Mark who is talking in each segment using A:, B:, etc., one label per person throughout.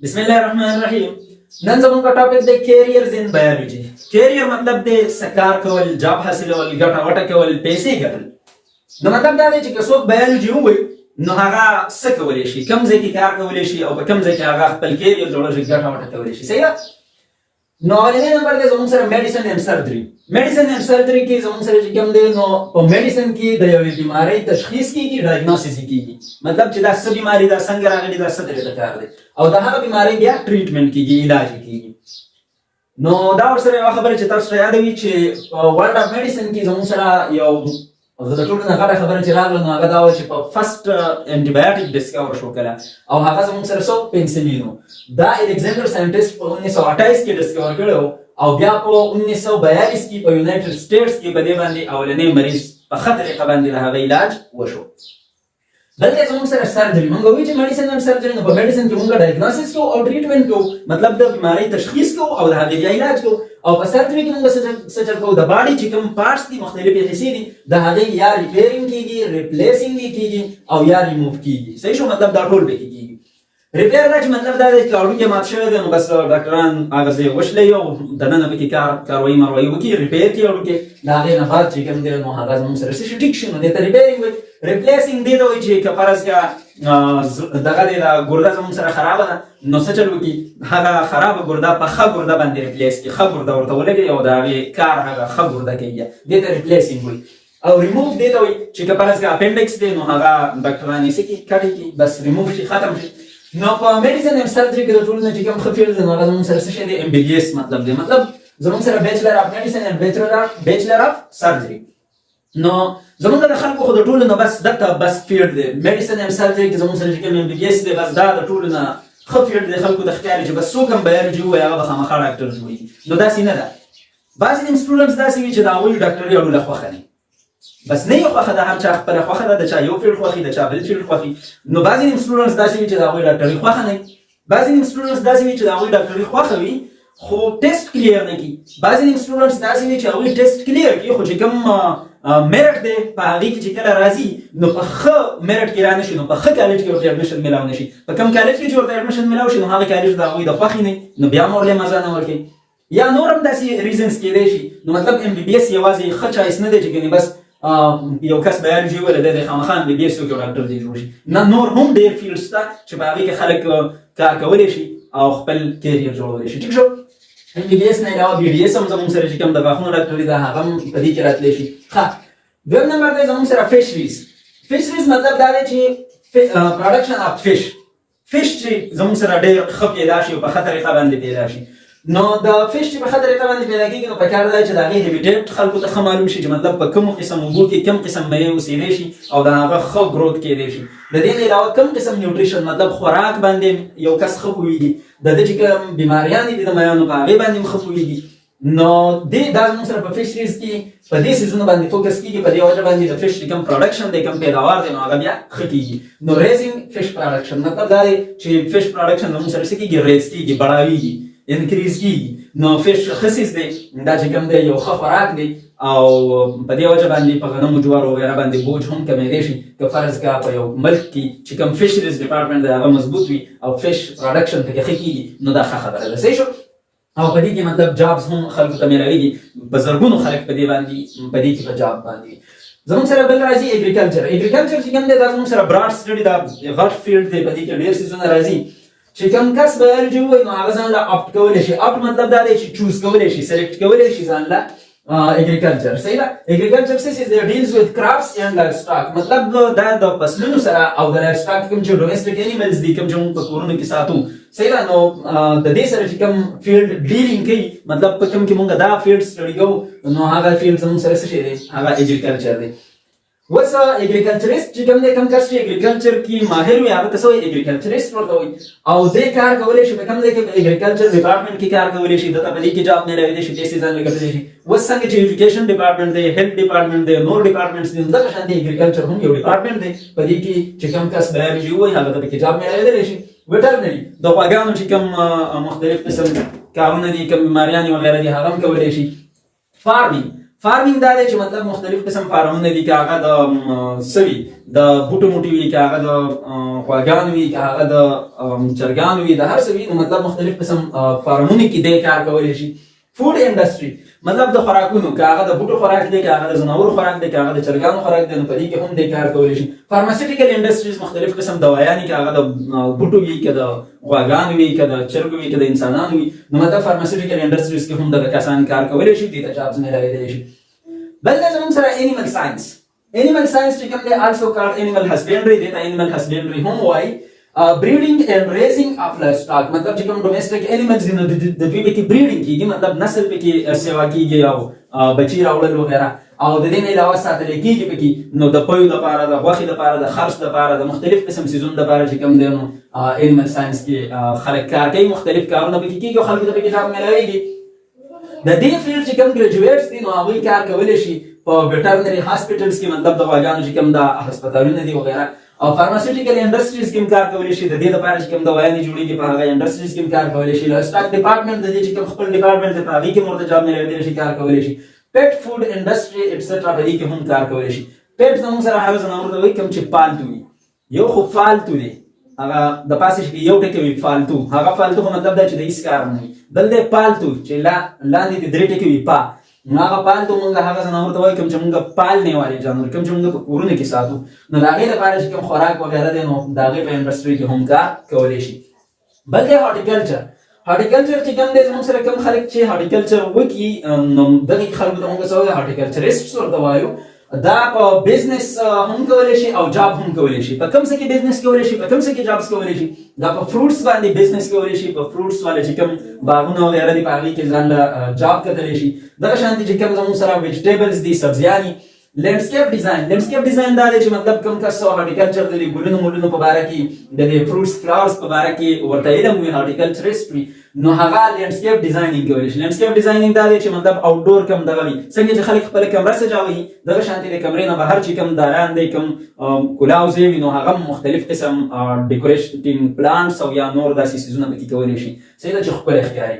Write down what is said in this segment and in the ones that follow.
A: بسم الله الرحمن الرحیم. نن زموږ کا ټاپک دی کیریئرز ان بایولوژي. کیریئر مطلب دی سکار کول، جاب حاصلول، ګټه وټه کول، پیسې ګټل. نو مطلب دا دی چې که څوک بایولوژي ووایي نو هغه څه کولی شي، کوم ځای کې کار کولی شي او په کوم ځای کې هغه خپل کیریئر جوړولی شي، ګټه وټه کولی شي. صحیح ده؟ نو اولنی نمبر دی زموږ سره میډیسن اینډ سرجري. میډیسن اینډ سرجري کې زموږ سره چې کوم دی نو په میډیسن کې د یوې بیمارۍ تشخیص کیږي، ډایګنوسس کیږي. مطلب چې دا څه بیماري ده، څنګه راغلې ده، څه طریقه کار دی، او د هغه بیمارۍ بیا ټریټمنټ کیږي، علاج کیږي. نو دا ورسره یوه خبره چې تاسو ته یاده وي چې ورلډ اف میډیسن کې زموږ سره یو د ټولو نه غټه خبره چې راغله نو هغه دا وه چې په فرسټ انټي بایوټیک ډسکور شو کله، او هغه زموږ سره څو پنسلین و. دا الکساندر ساینټسټ په 1928 کې ډسکور کړی و، او بیا په 1942 کې په یونایټډ سټیټس کې په دې باندې اولنی مریض په ښه طریقه باندې د هغه علاج وشو. بلکې زموږ سره سرجري، موږ وایو چې میډیسن اینډ سرجري. نو په میډیسن کې موږ ډایګنوسس کوو او ټریټمنټ کوو، مطلب د بیمارۍ تشخیص کوو او د هغې بیا علاج کوو. او په سرجري کې موږ څه چل کوو، د باډي چې کوم پارټس دي، مختلفې حصې دي، د هغې یا ریپیرینګ کیږي، ریپلیسینګ کیږي او یا ریموو کیږي. صحیح شو؟ مطلب دا ټول پکې کیږي. ریپیر دا چې مطلب دا دی چې هډوکی مات شوی دی نو بس ډاکټران هغه ځای وشلوي او دننه پکې کاروایي ماروایي وکړي، ریپیر کړي هډوکی. د هغې نه بعد چې کوم دی نو هغه زموږ سره څه شي ټیک شي نو دې ته ریپیرینګ وایي. ریپلیسینګ دې ته وایي چې که فرض کړه دغه دی دا ګرده زموږ سره خرابه ده نو څه چل وکړي، هغه خرابه ګرده په ښه ګرده باندې ریپلیس کړي، ښه ګرده ورته ولګوي او د هغې کار هغه ښه ګرده کوي، دې ته ریپلیسینګ وایي. او ریموو دې ته وایي چې که فرض کړه اپنډکس دی نو هغه ډاکټران یې څه کړي، کټ یې کړي، بس ریموو شي، ختم شي. نو په میډیسن اینډ سرجري کې د ټولو نه چې کوم ښه فیلډ دی نو هغه زموږ سره څه شی دی، MBBS مطلب دی. مطلب زموږ سره بیچلر اف میډیسن اینډ بیچلر اف سرجري. نو زموږ د خلکو خو د ټولو نه بس دغه بس فیلډ دی. میډیسن اینډ سرجري کې زموږ سره چې کوم MBBS دی بس دا د ټولو نه ښه فیلډ دی. خلکو د ښکاري چې بس څوک هم بایولوژي ووایي هغه به خامخا ډاکټر جوړېږي. نو داسې نه ده. بعضې نیم سټوډنټس داسې وي چې د هغوی ډاکټري اړوله خوښه نه بس نه یې خوښه ده، هر چا خپله خوښه ده، د چا یو فیلډ خوښي، د چا بل فیلډ خوښي. نو بعضې نیم سټوډنټس داسې وي چې د هغوی ډاکټري خوښه نه وي. بعضې نیم سټوډنټس داسې وي چې د هغوی ډاکټري خوښه وي خو ټیسټ کلیر نه کړي. بعضې نیم سټوډنټس داسې وي چې هغوی ټیسټ کلیر کړي خو چې کوم میرټ دی په هغې کې چې کله راځي نو په ښه میرټ کې را نه شي، نو په ښه کالج کې ورته اډمیشن میلاو نه شي. په کوم کالج کې چې ورته اډمیشن میلاو شي نو هغه کالج د هغوی د خوښې نه نو بیا هم ورله مزه نه ورکوي. یا نور هم داسې ریزنز کیدی شي. نو مطلب MBBS یوازې ښه چایس نه دی چې ګنې بس یو کس بایولوژي وویله دی خامخا MBBS وکړي او ډاکټر دی جوړ شي. نه، نور هم ډېر فیلډ شته چې په هغې کې خلک کار کولی شي او خپل کیریر جوړولی شي. ټیک شو؟ MBBS نه علاوه BDS هم زموږ سره چې کوم د غاښونو ډاکټري ده هغه هم په دې کې راتلی شي. ښه، دویم نمبر دی زموږ سره فشریز. فشریز مطلب دا دی چې پروډکشن اف فش چې زموږ سره ډېر ښه پیدا شي او په ښه طریقه باندې پیدا شي. نو د فش چې په ښه طریقه باندې پیدا کېږي نو پکار دی چې د هغې هیبیټیټ خلکو ته ښه معلوم شي چې مطلب په کومو قسم اوبو کې کوم قسم میوې اوسېدی شي او د هغه ښه ګروت کېدی شي. د دې نه علاوه کوم قسم نیوټریشن مطلب خوراک باندې یو کس ښه پوهېږي، د ده چې کوم بیماریانې دي د میانو په هغې باندې هم ښه پوهېږي. نو دا زموږ سره په فشریز کې په دې سیزونو باندې فوکس کېږي. په دې وجه باندې د فش چې کوم پروډکشن دی، کوم پیداوار دی نو هغه بیا ښه کېږي. نو ریزینګ فش پروډکشن مطلب دا دی چې فش پروډکشن زموږ سره څه کېږي، ریز کېږي، بړاوېږي، انکریز کېږي. نو فش ښه سیز دی، دا چې کوم دی یو ښه خوراک دی او په دې وجه باندې په غنمو جوارو وغیره باندې بوج هم کمېدی شي. که فرض کړه په یو ملک کې چې کوم فشریز ډپارټمنټ دی هغه مضبوط وي او فش پروډکشن پکې ښه کېږي نو دا ښه خبره ده. صحیح شو؟ او په دې کې مطلب جابز هم خلکو ته میلاوېږي، په زرګونو خلک په دې باندې په دې کې په جاب باندې. زموږ سره بل راځي اګریکلچر. اګریکلچر چې کوم دی دا زموږ سره براډ سټډي دا غټ فیلډ دی. په دې کې ډېر څیزونه راځي چې کوم کس بایولوژي ووایي نو هغه ځان له اپټ کولی شي. اپټ مطلب دا دی چې چوز کولی شي، سلیکټ کولی شي ځان له اګریکلچر. صحیح ده؟ اګریکلچر څه چیز دی؟ ډیلز وذ کراپس اینډ لایف سټاک. مطلب دا د فصلونو سره او د لایف سټاک کوم چې ډومیسټک انیملز دي، کوم چې موږ په کورونو کې ساتو. صحیح ده؟ نو د دې سره چې کوم فیلډ ډیلینګ کوي مطلب په کوم کې موږ دا فیلډ سټډي کوو نو هغه فیلډ زموږ سره څه شی دی؟ هغه اګریکلچر دی. اوس اګریکلچریسټ چې کوم دی، کوم کس چې اګریکلچر کې ماهر وي هغه ته څه وایي؟ اګریکلچریسټ ورته وایي. او دې کار کولی شي په کوم ځای کې؟ په اګریکلچر ډپارټمنټ کې کار کولی شي، دته په دې کې جاب میلاوېدی شي، پیسې ځان له ګټلی شي. اوس څنګه چې ایجوکیشن ډپارټمنټ دی، هیلث ډپارټمنټ دی، نور ډپارټمنټس دي، دغه شان دی اګریکلچر هم یو ډپارټمنټ دی. په دې کې چې کوم کس بایولوژي ووایي هغه ته پکې جاب میلاوېدلی شي. ویټرنري د غواګانو چې کوم مختلف قسم کارونه دي، کوم بیماریانې وغیره دي هغه هم کولی شي. فارمینګ فارمینګ دا دی چې مطلب مختلف قسم فارمونه دي، که هغه د سوي د بوټو موټي وي، که هغه د غواګانو وي، که هغه د چرګانو وي، د هر څه وي، نو مطلب مختلف قسم فارمونه کې دی کار کولی شي. فود انډستری مطلب د خوراکونو، که هغه د بوټو خوراک دی، که هغه د ځناورو خوراک دی، که هغه د چرګانو خوراک دی، نو په دې کې هم دی کار کولی شي. فارماسیوټیکل انډستریز مختلف قسم دوايانې، که هغه د بوټو وي، که د غواګانو وي، که د چرګو وي، که د انسانانو وي، نو مطلب فارماسیوټیکل انډستریز کې هم دغه کسان کار کولی شي، دې ته جابز میلاویدلی شي. بل دا زموږ سره انیمل ساینس. انیمل ساینس چې کوم دی آلسو کارډ انیمل هسبینډري، دې ته انیمل هسبینډري هم وایي. breeding and raising of livestock مطلب چې کوم ډومېسټک انیملز دي نو د دوی پکې بریډینګ کیږي، مطلب نسل پکې سیوا کیږي او بچي راوړل وغیرہ، او د دې نه علاوه ساتل کیږي پکې نو د پویو لپاره، د غوښې لپاره، د خرڅ لپاره، د مختلف قسم سیزون لپاره چې کوم دی نو انیمل ساینس کې خلک کار کوي، مختلف کارونه پکې کیږي او خلکو ته پکې جاب میلاویږي. د دې فیلډ چې کوم ګریجویټس دي نو هغوی کار کولی شي په ویټرنري هاسپټلز کې، مطلب د غواګانو چې کوم د هسپتالونه دي وغیرہ، او فارماسیوټیکل انډستریز کې کار کولی شي. د دې لپاره چې کوم دوايانې جوړیږي په هغه انډستریز کې کار کولی شي. لایفسټاک ډپارټمنټ د دې چې کوم خپل ډپارټمنټ دی په هغې کې مرته جاب میلاویدلی شي، کار کولی شي. پیټ فود انډستری ایټسټرا په دې کې هم کار کولی شي. پیټ زموږ سره هغه ځناور ته وایي کوم چې پالتو وي. یو خو فالتو دی، هغه د پاسې چې یو ټکی وي فالتو، هغه فالتو خو مطلب دا چې د هېڅ کار نه وي. بل دی پالتو چې لاندې د درې ټکي وي پا، نو هغه پالتو مونږ هغه ځناور ته وایي کوم چې مونږ پالنې والي جانور، کوم چې مونږ په کورونو کې ساتو، نو د هغې لپاره چې کوم خوراک وغیره دی نو د هغې په انډسټري کې هم کار کولی شي. بل دی هارټیکلچر. هارټیکلچر چې کوم دی زموږ سره کوم خلک چې هارټیکلچر وکړي نو دغې خلکو ته مونږ څه وایو هارټیکلچریسټس ورته وایو. دا په بزنس هم کولی شي او جاب هم کولی شي. په کوم څه کې بزنس کولی شي، په کوم څه کې جابس کولی شي. دا په فروټس باندې بزنس کولی شي، په فروټس باندې چې کوم باغونه وغیره دي په هغې کې ځان له جاب کتلی شي. دغه شانتې چې کوم زموږ سره ویجیټیبلز دي، سبزیانې. لینډسکیپ ډیزاین. لینډسکیپ ډیزاین دا دی چې مطلب کوم کس هارټیکلچر د ګلونو ملونو په باره کې، د فروټس فلاورز په باره کې ورته علم وي، هارټیکلچریسټ وي، نو هغه لینډسکیپ ډیزاینینګ کولی شي. لینډسکیپ ډیزاینینګ دا دی چې مطلب آوټډور کوم دغه وي، څنګه چې خلک خپله کمره سجاوي دغه شانتې د کمرې نه بهر چې کوم داران دی، کوم کلاو ځای وي، نو هغه مختلف قسم ډیکوریشنینګ پلانټس او یا نور داسې څیزونه پکې کولی شي، صحیح ده چې ښکلی ښکاري.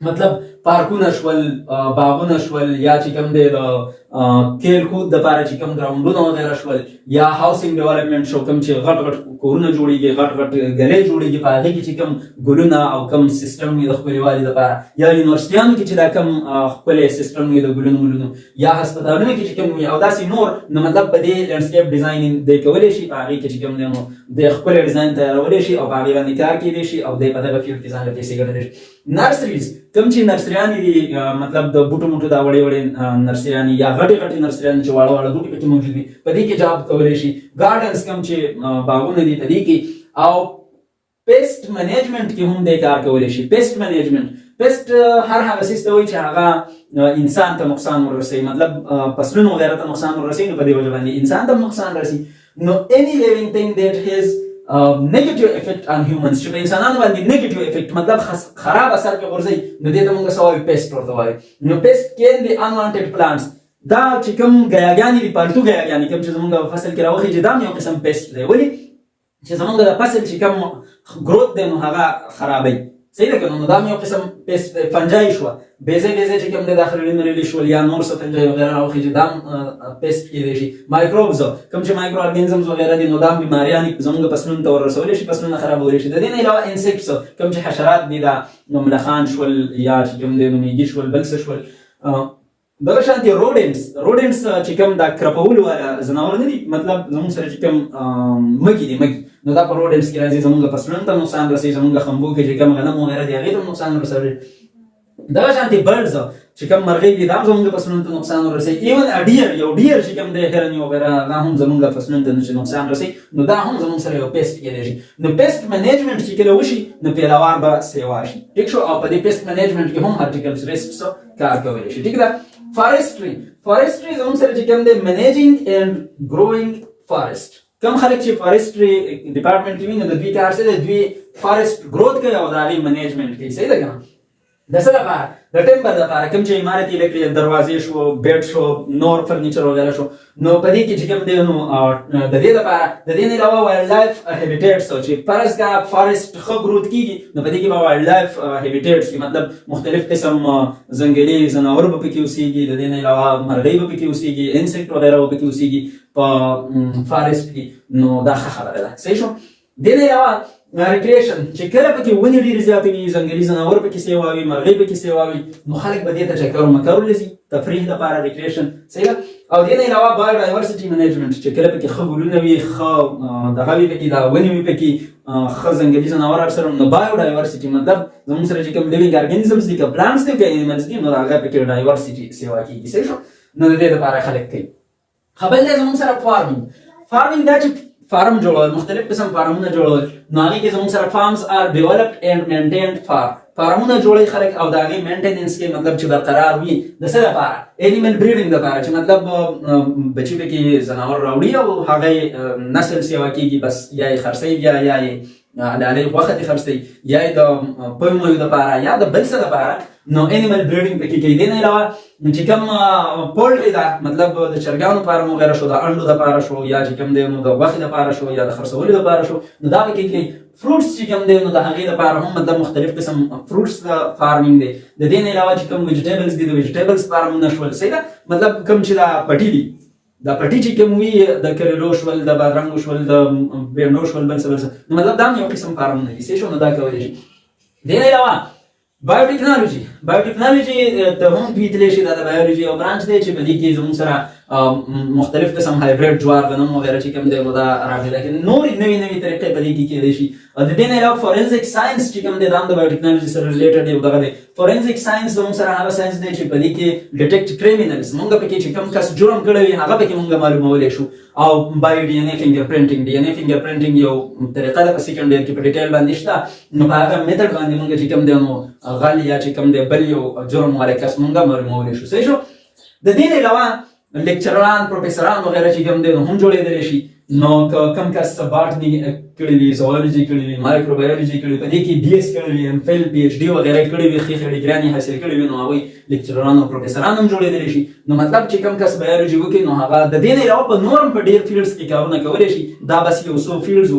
A: مطلب پارکونه شول، باغونه شول، یا چې کوم دی د کھیل کود دپاره چې کوم ګراونډونه وغیره شول، یا هاوسینګ ډیولپمنټ شو، کوم چې غټ غټ کورونه جوړېږي، غټ غټ ګلۍ جوړېږي، په هغې کې چې کوم ګلونه او کوم سیسټم وي د ښکلېوالي دپاره، یا یونیورسټیانو کې چې دا کوم ښکلی سیسټم وي د ګلونو ملونو، یا هسپتالونو کې چې کوم وي او داسې نور، نو مطلب په دې لینډسکیپ ډیزاینینګ دی کولی شي. په هغې کې چې کوم دی نو د ښکلی ډیزاین تیارولی شي او په هغې باندې کار کیدی شي او دی په دغه فیلډ کې ځان له پیسې ګټلی شي. نرسریز کوم چې نرسریانې دي، مطلب د بوټو موټو دا وړې وړې نرسریانې یا غټې غټې نرسریانې چې واړه واړه بوټي پکې موجود وي، په دې کې جاب کولی شي. ګارډنز کوم چې باغونه دي په دې کې، او پیسټ منیجمنټ کې هم دی کار کولی شي. پیسټ منیجمنټ، پیسټ هر هغه څیز ته وایي چې هغه انسان ته نقصان ورسوي، مطلب فصلونو وغیره ته نقصان ورسوي، نو په دې وجه باندې انسان ته نقصان رسي. نو any living thing that has negative effect on humans، چې په انسانانو باندې negative effect مطلب خراب اثر پرې غورځوي، نو دې ته موږ څه وایو پیسټ ورته وایو. نو پیسټ can be unwanted plants. دا چې کوم ګیاګانې دي، پالتو ګیاګانې کوم چې زموږ په فصل کې راوخېږي، دا هم یو قسم پیسټ دی. ولې چې زموږ د فصل چې کوم ګروت دی نو هغه خرابوي، صحیح ده که نو دا هم یو قسم پیسټ دی. فنجای شوه، بیزې بیزې چې کوم دی داخلي مریلې شول یا نور څه فنجای وغیره راوخېږي، دا هم پیسټ کیدی شي. مایکروبز کوم چې مایکرو ارګانیزمز وغیره دي، نو دا هم بیماریانې زموږ فصلونو ته ورسولی شي، فصلونه خرابولی شي. د دې نه علاوه انسیکټس کوم چې حشرات دي، دا نو ملخان شول یا چې کوم دی نو میږي شول، بل څه شول. دغه شانتې روډنټس چې کوم دا کرپولو والا ځناور نه دي، مطلب زموږ سره چې کوم مږي دي، مږي، نو دا په روډنټس کې راځي، زموږ فصلونو ته نقصان رسوي، زموږ خمبو کې چې کوم غنم وغیره دي هغې ته نقصان رسوي. دغه شانتې برډز چې کوم مرغۍ دي دا هم زموږ فصلونو ته نقصان ورسوي. ایون یو ډیر چې کوم دی هرن وغیره هغه هم زموږ فصلونو ته نقصان رسوي، نو دا هم زموږ سره یو پیسټ کیدی شي. نو پیسټ منیجمنټ چې کله وشي نو پیداوار به سیوا شي، ټیک شو. او په دې پیسټ منیجمنټ کې هم هارټیکلچریسټس کار کولی شي، ټیک ده. فارسټري زموږ سره چې کوم دی منیجینګ اینډ ګروینګ فارسټ. کوم خلک چې فارسټري ډپارټمنټ کې وي نو د دوی کار څه دی، دوی فارسټ ګروت کوي او د هغې منیجمنټ کوي، صحیح ده که نه. د څه لپاره د ټمبر لپاره کوم چې عمارتي لکړي دروازې شو بیډ شو نور فرنیچر وغیره شو نو په دې کې چې کوم دی نو د دې لپاره د دې نه علاوه وایلډ لایف هابیټیټس چې فرض کا فارست خو گروث کیږي نو په دې کې به وایلډ لایف هابیټیټس مطلب مختلف قسم ځنګلي ځناور به پکې اوسېږي د دې نه علاوه مرغۍ به پکې اوسېږي انسیکټ وغیره به پکې اوسېږي په فارست کې نو دا ښه خبره ده صحیح شو د دې نه علاوه ریکریشن چې کله پکې ونې ډېرې زیاتې وي ځنګلي ځناور پکې سیوا وي مرغۍ پکې سیوا وي نو خلک به دې ته چکر ومکر ولځي تفریح لپاره ریکریشن صحیح ده او دې نه علاوه بایو ډایورسټي منیجمنټ چې کله پکې ښه ګلونه وي ښه دغه وي پکې دا ونې وي پکې ښه ځنګلي ځناور اکثر نو بایو ډایورسټي مطلب زموږ سره چې کوم لیوینګ ارګانیزمز دي که پلانټس دي که انیملز دي نو د هغه پکې ډایورسټي سیوا کېږي صحیح شو نو د دې لپاره خلک کوي ښه بل دی زموږ سره فارمینګ دا چې فارم جوړول مختلف قسم فارمونه جوړول نو هغې کې زموږ سره فارمز آر ډیولپډ اینډ مینټینډ فارمونه جوړوي خلک او د هغې مینټیننس کې مطلب چې برقرار وي د څه لپاره انیمل بریډینګ لپاره چې مطلب بچي پکې ځناور راوړي او هغې نسل سیوا کېږي بس یا یې خرڅوي بیا یا یې د هغې غوښه دې خرڅوي یا یې د پویمو لپاره یا د بل څه لپاره نو انیمل بریډینګ پکې کوي دې نه علاوه چې کوم پولټري ده مطلب د چرګانو فارم وغیره شو د انډو دپاره شو یا چې کوم دی نو د غوښې دپاره شو یا د خرڅولو دپاره شو نو دا پکې کوي فروټس چې کوم دی نو د هغې دپاره هم مطلب مختلف قسم فروټس د فارمینګ دی د دې نه علاوه چې کوم ویجیټیبلز دي د ویجیټیبلز فارمونه شول صحیح ده مطلب کوم چې دا پټي دي دا پټي چې کوم وي د کریلو شول د بادرنګو شول د بېنډو شول بل څه نو مطلب دا هم یو قسم فارمونه دي صحیح شو نو دا کولی شي د دې نه علاوه بایوټیکنالوژي ته هم دوی تللی شي دا د بایولوژي یو برانچ دی چې په دې کې زموږ سره مختلف قسم هایبریډ جوار غنم وغیره چې کوم دی نو دا راغلی لکن نورې نوې طریقې په دې کې کېدی شي د دې نه علاوه فورنزیک ساینس چې کوم دی دا هم د بایوټیکنالوژي سره ریلیټډ یو دغه دی فورنزیک ساینس زموږ سره هغه ساینس دی چې په دې کې ډیټیکټ کریمینلز موږ پکې چې کوم کس جرم کړی وي هغه پکې موږ معلومولی شو او بایو ډي ان اے فنګر پرنټینګ یو طریقه ده په سیکنډ ایئر کې په ډیټیل باندې شته نو په هغه میتھډ باندې موږ چې کوم دی نو غل یا چې کوم دی بل یو جرم والی کس موږ معلومولی شو صحیح شو د دې نه علاوه لیکچران پروفیسران وغیره چې کوم دی نو هم جوړېدلی شي نو کم کس باټني کړي وي زوالوجي کړي وي مایکروبایولوژي کړي وي په دې کې بي ایس کړي وي ام فل پی ایچ ډي وغیره کړي وي ښې ډګرانې حاصل کړي وي نو هغوی لیکچران او پروفیسران هم جوړېدلی شي نو مطلب چې کم کس بایولوجي وکړي نو هغه د دې نه علاوه په نور هم په ډېر فیلډس کې کارونه کولی شي دا بس یو څو فیلډز